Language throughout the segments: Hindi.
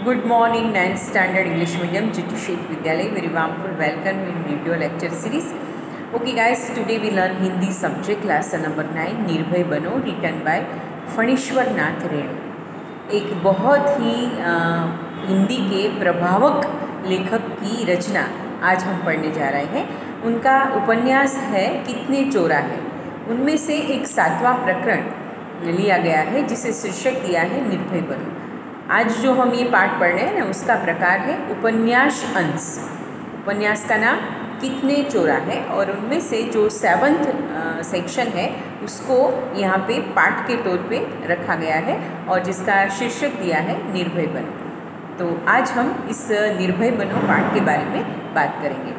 Good morning, 9th Standard English Medium, GT Sheikh Vidyalay. Very warmful welcome in video lecture series. Okay guys, today we learn Hindi subject lesson number 9, निर्भय बनो, written by फणीश्वर नाथ रेणु. एक बहुत ही हिंदी के प्रभावक लेखक की रचना आज हम पढ़ने जा रहे हैं. उनका उपन्यास है कितने चौराहे. उनमें से एक 7वां प्रकरण लिया गया है जिसे शीर्षक दिया है निर्भय बनो. आज जो हम ये पाठ पढ़ रहे हैं ना, उसका प्रकार है उपन्यास अंश. उपन्यास का नाम कितने चौराहे और उनमें से जो 7th सेक्शन है उसको यहाँ पे पाठ के तौर पे रखा गया है और जिसका शीर्षक दिया है निर्भय बनो. तो आज हम इस निर्भय बनो पाठ के बारे में बात करेंगे.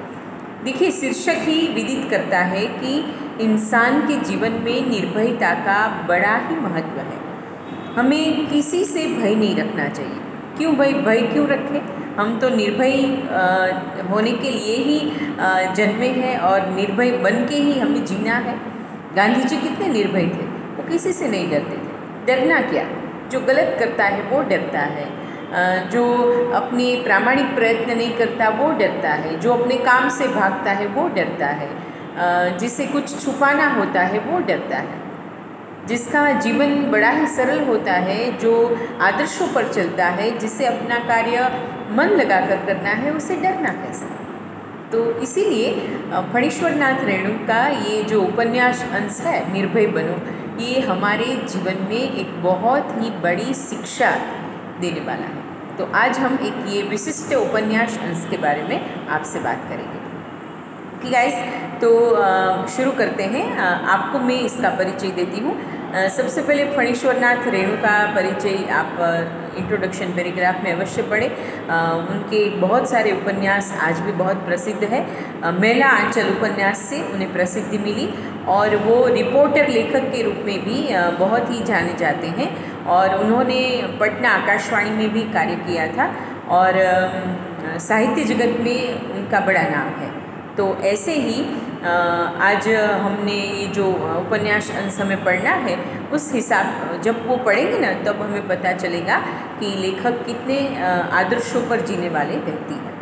देखिए, शीर्षक ही विदित करता है कि इंसान के जीवन में निर्भयता का बड़ा ही महत्व है. हमें किसी से भय नहीं रखना चाहिए. क्यों भय क्यों रखें? हम तो निर्भय होने के लिए ही जन्मे हैं और निर्भय बन के ही हमें जीना है. गांधी जी कितने निर्भय थे, वो किसी से नहीं डरते थे. डरना क्या, जो गलत करता है वो डरता है, जो अपने प्रामाणिक प्रयत्न नहीं करता वो डरता है, जो अपने काम से भागता है वो डरता है, जिसे कुछ छुपाना होता है वो डरता है, जिसका जीवन बड़ा ही सरल होता है, जो आदर्शों पर चलता है, जिसे अपना कार्य मन लगाकर करना है, उसे डरना कैसे. तो इसीलिए फणीश्वर नाथ रेणु का ये जो उपन्यास अंश है निर्भय बनो, ये हमारे जीवन में एक बहुत ही बड़ी शिक्षा देने वाला है. तो आज हम एक ये विशिष्ट उपन्यास अंश के बारे में आपसे बात करेंगे. ओके गाइस, तो शुरू करते हैं. आपको मैं इसका परिचय देती हूँ. सबसे पहले फणीश्वर नाथ रेणु का परिचय आप इंट्रोडक्शन पैराग्राफ में अवश्य पढ़ें. उनके बहुत सारे उपन्यास आज भी बहुत प्रसिद्ध है. मेला आंचल उपन्यास से उन्हें प्रसिद्धि मिली और वो रिपोर्टर लेखक के रूप में भी बहुत ही जाने जाते हैं और उन्होंने पटना आकाशवाणी में भी कार्य किया था और साहित्य जगत में उनका बड़ा नाम है. तो ऐसे ही आज हमने ये जो उपन्यास अंश हमें पढ़ना है, उस हिसाब जब वो पढ़ेंगे ना तब हमें पता चलेगा कि लेखक कितने आदर्शों पर जीने वाले व्यक्ति हैं.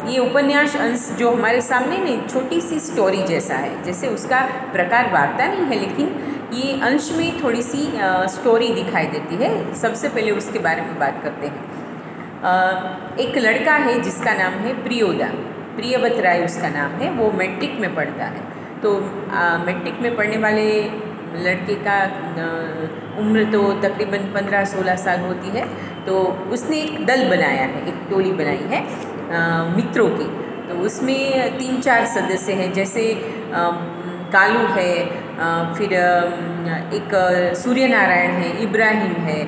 ये उपन्यास अंश जो हमारे सामने ने छोटी सी स्टोरी जैसा है. जैसे उसका प्रकार वार्ता नहीं है, लेकिन ये अंश में थोड़ी सी स्टोरी दिखाई देती है. सबसे पहले उसके बारे में बात करते हैं. एक लड़का है जिसका नाम है प्रियवत राय उसका नाम है. वो मैट्रिक में पढ़ता है. तो मैट्रिक में पढ़ने वाले लड़के का उम्र तो तकरीबन 15-16 साल होती है. तो उसने एक दल बनाया है, एक टोली बनाई है मित्रों की. तो उसमें 3-4 सदस्य हैं, जैसे कालू है, फिर एक सूर्य नारायण है, इब्राहिम है,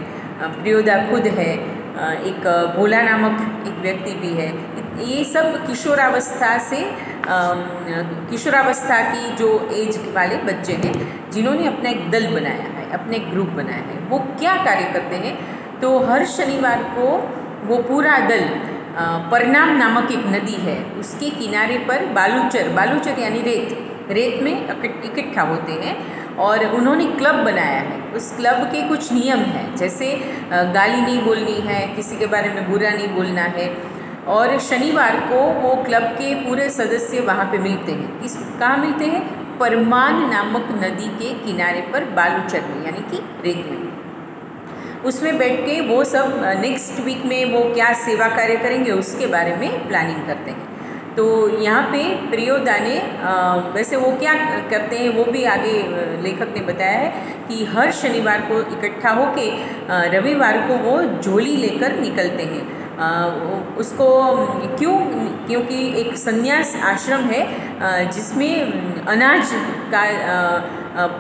प्रियोदा खुद है, एक भोला नामक एक व्यक्ति भी है. ये सब किशोरावस्था की जो एज वाले बच्चे हैं जिन्होंने अपना एक दल बनाया है, अपने एक ग्रुप बनाया है. वो क्या कार्य करते हैं, तो हर शनिवार को वो पूरा दल परनाम नामक एक नदी है उसके किनारे पर बालूचर यानी रेत में इकट्ठा होते हैं और उन्होंने क्लब बनाया है. उस क्लब के कुछ नियम हैं, जैसे गाली नहीं बोलनी है, किसी के बारे में बुरा नहीं बोलना है. और शनिवार को वो क्लब के पूरे सदस्य वहाँ पे मिलते हैं. कहाँ मिलते हैं? परमान नामक नदी के किनारे पर बालूचर में, यानी कि रेत में. उसमें बैठ के वो सब नेक्स्ट वीक में वो क्या सेवा कार्य करेंगे उसके बारे में प्लानिंग करते हैं. तो यहाँ पे प्रियोदा ने वैसे वो क्या करते हैं वो भी आगे लेखक ने बताया है कि हर शनिवार को इकट्ठा होके रविवार को वो झोली लेकर निकलते हैं. उसको क्योंकि एक संन्यास आश्रम है जिसमें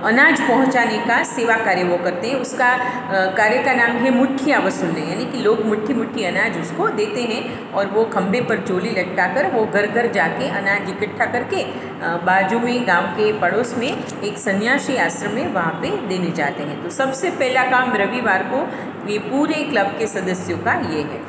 अनाज पहुंचाने का सेवा कार्य वो करते हैं. उसका कार्य का नाम है मुट्ठियाँ वसूलने, यानी कि लोग मुट्ठी अनाज उसको देते हैं और वो खंबे पर चोली लटकाकर वो घर घर जाके अनाज इकट्ठा करके बाजू में गांव के पड़ोस में एक सन्यासी आश्रम में वहाँ पे देने जाते हैं. तो सबसे पहला काम रविवार को ये पूरे क्लब के सदस्यों का ये है.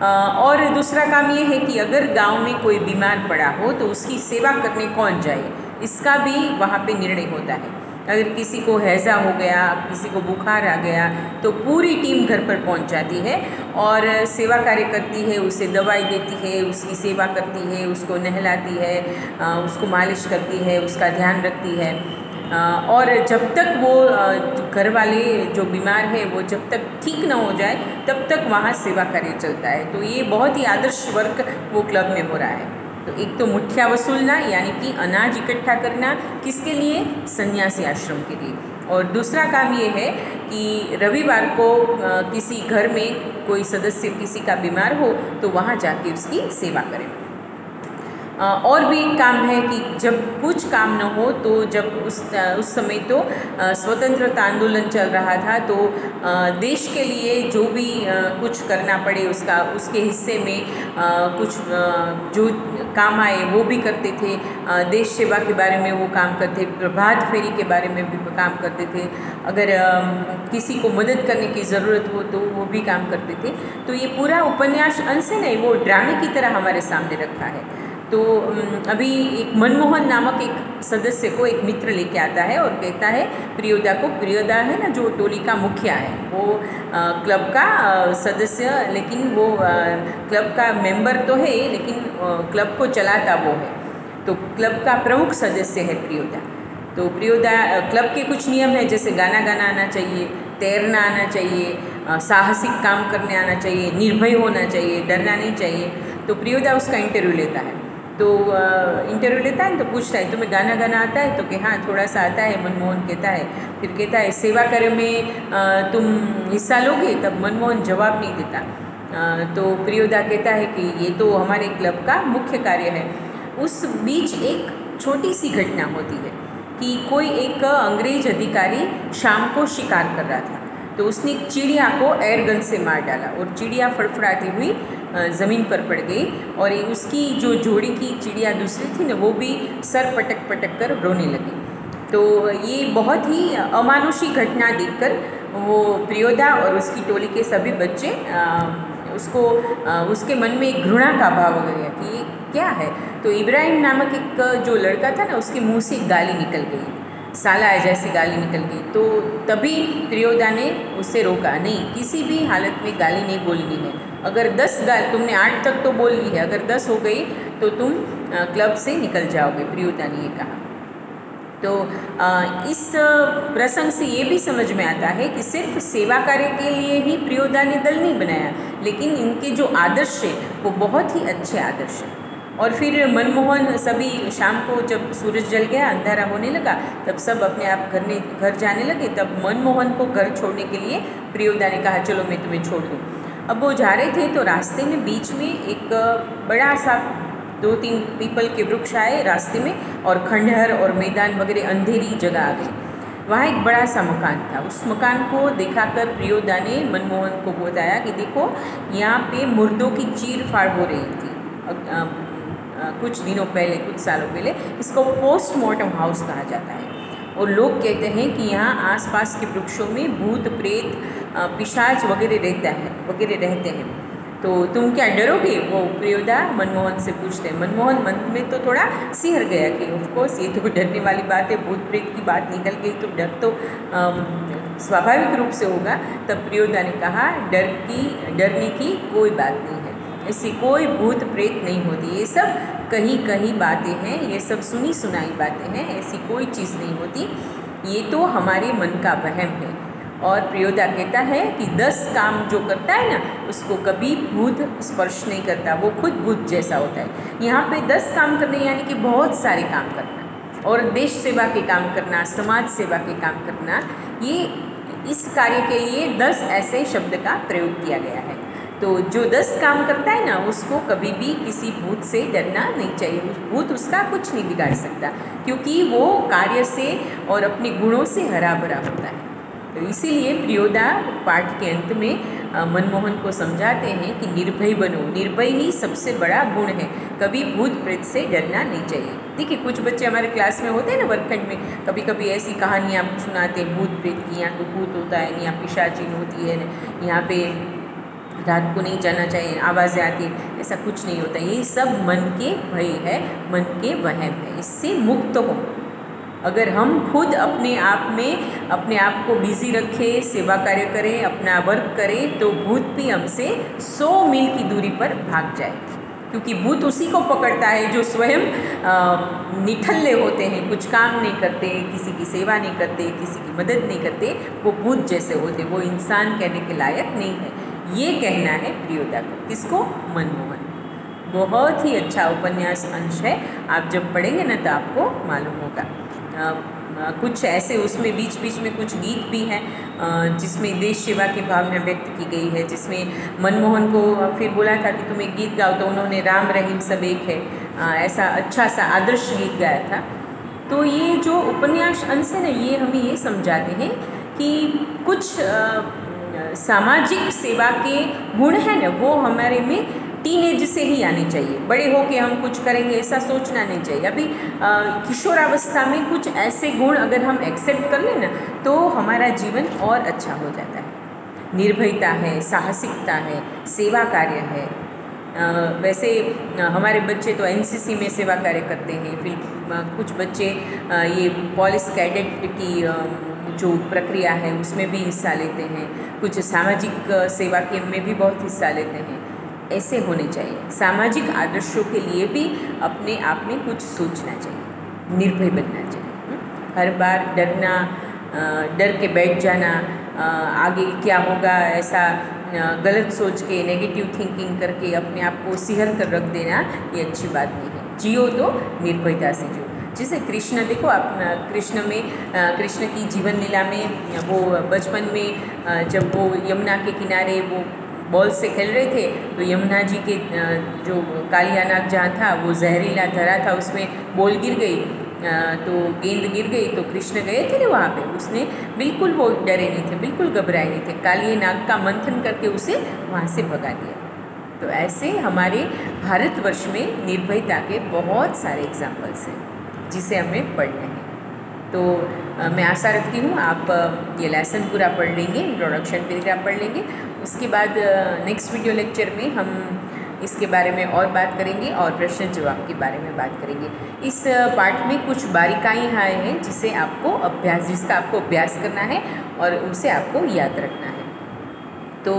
और दूसरा काम ये है कि अगर गांव में कोई बीमार पड़ा हो तो उसकी सेवा करने कौन जाए, इसका भी वहाँ पे निर्णय होता है. अगर किसी को हैज़ा हो गया, किसी को बुखार आ गया, तो पूरी टीम घर पर पहुंच जाती है और सेवा कार्य करती है, उसे दवाई देती है, उसकी सेवा करती है, उसको नहलाती है, उसको मालिश करती है, उसका ध्यान रखती है। और जब तक वो घर वाले जो बीमार है वो जब तक ठीक ना हो जाए तब तक वहाँ सेवा कार्य चलता है। तो ये बहुत ही आदर्श वर्क वो क्लब में हो रहा है। तो एक तो मुठ्ठिया वसूलना यानी कि अनाज इकट्ठा करना, किसके लिए? सन्यासी आश्रम के लिए। और दूसरा काम ये है कि रविवार को किसी घर में कोई सदस्य किसी का बीमार हो तो वहाँ जाके उसकी सेवा करें। और भी एक काम है कि जब कुछ काम न हो तो जब उस समय तो स्वतंत्रता आंदोलन चल रहा था, तो देश के लिए जो भी कुछ करना पड़े उसके हिस्से में कुछ जो काम आए वो भी करते थे। देश सेवा के बारे में वो काम करते, प्रभात फेरी के बारे में भी काम करते थे। अगर किसी को मदद करने की ज़रूरत हो तो वो भी काम करते थे। तो ये पूरा उपन्यास अंश है नहीं, वो ड्रामे की तरह हमारे सामने रखा है। तो अभी एक मनमोहन नामक एक सदस्य को एक मित्र लेके आता है और कहता है प्रियोदा को, प्रियोदा है ना जो टोली का मुखिया है, वो क्लब का सदस्य, लेकिन वो क्लब का मेंबर तो है लेकिन क्लब को चलाता वो है। तो क्लब का प्रमुख सदस्य है प्रियोदा। तो प्रियोदा क्लब के कुछ नियम है, जैसे गाना गाना आना चाहिए, तैरना आना चाहिए, साहसिक काम करने आना चाहिए, निर्भय होना चाहिए, डरना नहीं चाहिए। तो प्रियोदा उसका इंटरव्यू लेता है। तो इंटरव्यू लेता है तो पूछता है तुम्हें गाना गाना आता है? तो कि हाँ थोड़ा सा आता है, मनमोहन कहता है। फिर कहता है सेवा कार्य में तुम हिस्सा लोगे? तब मनमोहन जवाब नहीं देता। तो प्रियोदा कहता है कि ये तो हमारे क्लब का मुख्य कार्य है। उस बीच एक छोटी सी घटना होती है कि कोई एक अंग्रेज अधिकारी शाम को शिकार कर रहा था, तो उसने एक चिड़िया को एयरगन से मार डाला और चिड़िया फड़फड़ाती हुई ज़मीन पर पड़ गई और उसकी जो जोड़ी की चिड़िया दूसरी थी ना वो भी सर पटक पटक कर रोने लगी। तो ये बहुत ही अमानुषी घटना देखकर वो प्रियोदा और उसकी टोली के सभी बच्चे उसके मन में एक घृणा का भाव हो गया कि ये क्या है। तो इब्राहिम नामक एक जो लड़का था ना उसके मुँह से गाली निकल गई, साला है जैसी गाली निकल गई। तो तभी प्रियोदा ने उससे रोका, नहीं किसी भी हालत में गाली नहीं बोलनी है। अगर 10 गाल तुमने 8 तक तो बोल ली है, अगर 10 हो गई तो तुम क्लब से निकल जाओगे, प्रियोदा ने ये कहा। तो इस प्रसंग से ये भी समझ में आता है कि सिर्फ सेवा कार्य के लिए ही प्रियोदा ने दल नहीं बनाया, लेकिन इनके जो आदर्श है वो बहुत ही अच्छे आदर्श हैं। और फिर मनमोहन सभी शाम को जब सूरज जल गया, अंधेरा होने लगा, तब सब अपने आप घर जाने लगे। तब मनमोहन को घर छोड़ने के लिए प्रियोदा ने कहा चलो मैं तुम्हें छोड़ दूँ। अब वो जा रहे थे तो रास्ते में बीच में एक बड़ा सा 2-3 पीपल के वृक्ष आए रास्ते में और खंडहर और मैदान वगैरह अंधेरी जगह आ गई। वहाँ एक बड़ा सा मकान था। उस मकान को दिखाकर प्रियोदा ने मनमोहन को बताया कि देखो यहाँ पे मुर्दों की चीर फाड़ हो रही थी कुछ दिनों पहले, कुछ सालों पहले। इसको पोस्टमार्टम हाउस कहा जाता है। और लोग कहते हैं कि यहाँ आसपास के वृक्षों में भूत प्रेत पिशाच वगैरह रहते हैं। तो तुम क्या डरोगे? वो प्रियोदा मनमोहन से पूछते हैं। मनमोहन मन में तो थोड़ा सिहर गया कि ऑफकोर्स ये तो डरने वाली बात है, भूत प्रेत की बात निकल गई तो डर तो स्वाभाविक रूप से होगा। तब प्रियोदा ने कहा डरने की कोई बात नहीं है, ऐसी कोई भूत प्रेत नहीं होती, ये सब कहीं बातें हैं, ये सब सुनी सुनाई बातें हैं, ऐसी कोई चीज़ नहीं होती, ये तो हमारे मन का वहम है। और प्रियोदा कहता है कि 10 काम जो करता है ना उसको कभी भूत स्पर्श नहीं करता, वो खुद भूत जैसा होता है। यहाँ पे 10 काम करने यानी कि बहुत सारे काम करना और देश सेवा के काम करना, समाज सेवा के काम करना, ये इस कार्य के लिए 10 ऐसे शब्द का प्रयोग किया गया है। तो जो 10 काम करता है ना उसको कभी भी किसी भूत से डरना नहीं चाहिए। भूत उसका कुछ नहीं बिगाड़ सकता क्योंकि वो कार्य से और अपने गुणों से हरा भरा होता है। तो इसीलिए प्रियोदा पाठ के अंत में मनमोहन को समझाते हैं कि निर्भय बनो, निर्भय ही सबसे बड़ा गुण है, कभी भूत प्रेत से डरना नहीं चाहिए। देखिए कुछ बच्चे हमारे क्लास में होते हैं ना वर्गखंड में, कभी कभी ऐसी कहानियाँ सुनाते हैं भूत प्रेत की, यहाँ तो भूत होता है, यहाँ पिशाचिन होती है, यहाँ पे रात को नहीं जाना चाहिए, आवाज़ें आती हैं, ऐसा कुछ नहीं होता। ये सब मन के भय है, मन के वहम है, इससे मुक्त हो। अगर हम खुद अपने आप को बिजी रखें, सेवा कार्य करें, अपना वर्क करें, तो भूत भी हमसे 100 मील की दूरी पर भाग जाए, क्योंकि भूत उसी को पकड़ता है जो स्वयं निठल्ले होते हैं, कुछ काम नहीं करते, किसी की सेवा नहीं करते, किसी की मदद नहीं करते, वो भूत जैसे होते, वो इंसान कहने के लायक नहीं है। ये कहना है प्रियोदा को। किसको? मनमोहन। बहुत ही अच्छा उपन्यास अंश है, आप जब पढ़ेंगे ना तो आपको मालूम होगा। कुछ ऐसे उसमें बीच बीच में कुछ गीत भी हैं जिसमें देश सेवा की भावना व्यक्त की गई है, जिसमें मनमोहन को फिर बोला था कि तुम एक गीत गाओ, तो उन्होंने राम रहीम सब एक है ऐसा अच्छा सा आदर्श गीत गाया था। तो ये जो उपन्यास अंश है ना, ये हमें ये समझाते हैं कि कुछ सामाजिक सेवा के गुण हैं ना, वो हमारे में टीनेज से ही आनी चाहिए। बड़े हो के हम कुछ करेंगे ऐसा सोचना नहीं चाहिए। अभी किशोरावस्था में कुछ ऐसे गुण अगर हम एक्सेप्ट कर लें ना, तो हमारा जीवन और अच्छा हो जाता है। निर्भयता है, साहसिकता है, सेवा कार्य है। वैसे हमारे बच्चे तो एनसीसी में सेवा कार्य करते हैं, फिर कुछ बच्चे ये पुलिस कैडेट की जो प्रक्रिया है उसमें भी हिस्सा लेते हैं, कुछ सामाजिक सेवा के में भी बहुत हिस्सा लेते हैं। ऐसे होने चाहिए। सामाजिक आदर्शों के लिए भी अपने आप में कुछ सोचना चाहिए, निर्भय बनना चाहिए। हर बार डर के बैठ जाना, आगे क्या होगा ऐसा गलत सोच के, नेगेटिव थिंकिंग करके अपने आप को सिहर कर रख देना, ये अच्छी बात नहीं है। जियो तो निर्भयता से जियो। जैसे कृष्ण देखो, आप कृष्ण की जीवन लीला में वो बचपन में जब वो यमुना के किनारे वो बॉल से खेल रहे थे, तो यमुना जी के जो कालिया नाग जहाँ था वो जहरीला धरा था, उसमें बॉल गिर गई, तो गेंद गिर गई, तो कृष्ण गए थे ना वहाँ पे, उसने बिल्कुल वो डरे नहीं थे, बिल्कुल घबराए नहीं थे, कालिया नाग का मंथन करके उसे वहाँ से भगा दिया। तो ऐसे हमारे भारतवर्ष में निर्भयता के बहुत सारे एग्जाम्पल्स हैं जिसे हमें पढ़ना है। तो मैं आशा रखती हूँ आप ये लेसन पूरा पढ़ लेंगे, इंट्रोडक्शन पैराग्राफ पढ़ लेंगे। उसके बाद नेक्स्ट वीडियो लेक्चर में हम इसके बारे में और बात करेंगे और प्रश्न जवाब के बारे में बात करेंगे। इस पार्ट में कुछ बारीकाइयाँ हैं जिसका आपको अभ्यास करना है और उसे आपको याद रखना है। तो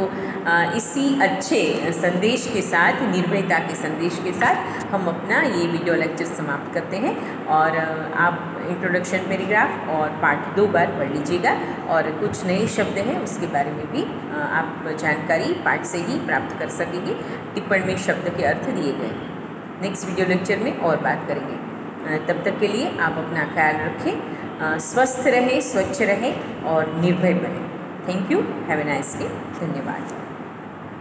इसी अच्छे संदेश के साथ, निर्भयता के संदेश के साथ हम अपना ये वीडियो लेक्चर समाप्त करते हैं। और आप इंट्रोडक्शन पैराग्राफ और पार्ट 2 बार पढ़ लीजिएगा, और कुछ नए शब्द हैं उसके बारे में भी आप जानकारी पार्ट से ही प्राप्त कर सकेंगे। टिप्पणी में शब्द के अर्थ दिए गए हैं। नेक्स्ट वीडियो लेक्चर में और बात करेंगे। तब तक के लिए आप अपना ख्याल रखें, स्वस्थ रहें, स्वच्छ रहें और निर्भय बनें। Thank you, have a nice day. धन्यवाद।